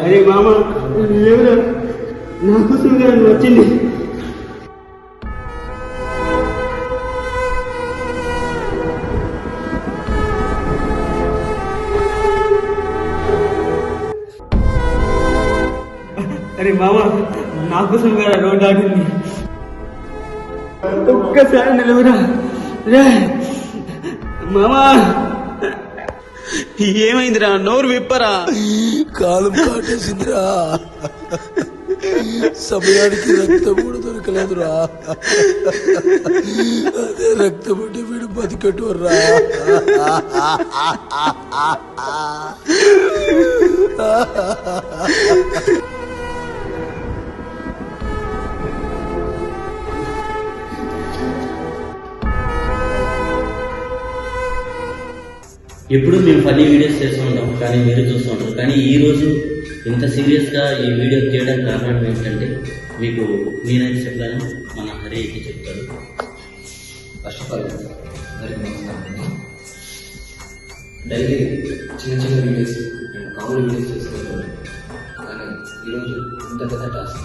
అరే మామ ఎవరు నా కోసం నువ్వు వచ్చింది. అరే మామ నా కోసం కదా రోడ్ ఆడింది. ఒక్కసారి నిలవరా రే మామా. ఏమైందిరా నోరు విప్పరా? కాలం కాటేసిందిరా, సమయానికి రక్తం కూడా దొరకలేదురా. అదే రక్తం ఉంటే వీడు బతికట్టురా. ఎప్పుడు మేము ఫన్నీ వీడియోస్ చేస్తూ ఉంటాం, కానీ మీరు చూస్తూ ఉంటారు. కానీ ఈరోజు ఇంత సీరియస్గా ఈ వీడియో చేయడానికి కారణం ఏంటంటే, మీకు నేనైతే చెప్పలేను, మన హరి అయితే చెప్తాడు. ఫస్ట్ ఆఫ్ ఆల్ అందరికీ నమస్కారం. డైలీ చిన్న చిన్న వీడియోస్ అండ్ కామెడీ వీడియోస్ చేసుకుంటాను, కానీ ఈరోజు ఇంత పెద్ద టాస్క్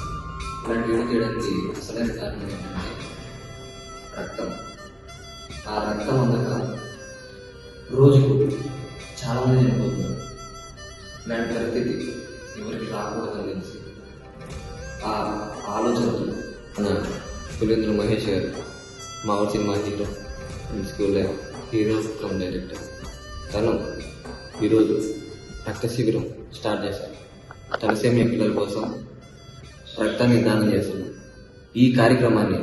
ఇలాంటి వీడియో చేయడానికి అసలైన కారణం ఏంటంటే రక్తం. ఆ రక్తం అందక రోజుకు చాలామంది చనిపోతున్నారు. ఇలాంటి పరిస్థితి ఎవరికి రాకూడదని తెలిసి ఆ ఆలోచనతో మన పులేంద్ర మహేష్ గారు మా ఊరి సినిమా హీరో అండ్ స్కూల్లో హీరో కమ్ డైరెక్టర్ తను ఈరోజు రక్త శిబిరం స్టార్ట్ చేశారు. తలసేమియా పిల్లల కోసం రక్తాన్ని దానం చేస్తున్నారు. ఈ కార్యక్రమాన్ని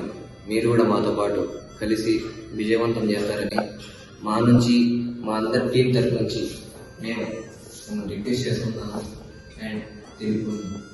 మీరు కూడా మాతో పాటు కలిసి విజయవంతం చేస్తారని మా నుంచి, మా అందరి టీం తరఫు నుంచి మేము రిక్వెస్ట్ చేసుకుంటున్నాము అండ్ తెలుపుకుంటున్నాము.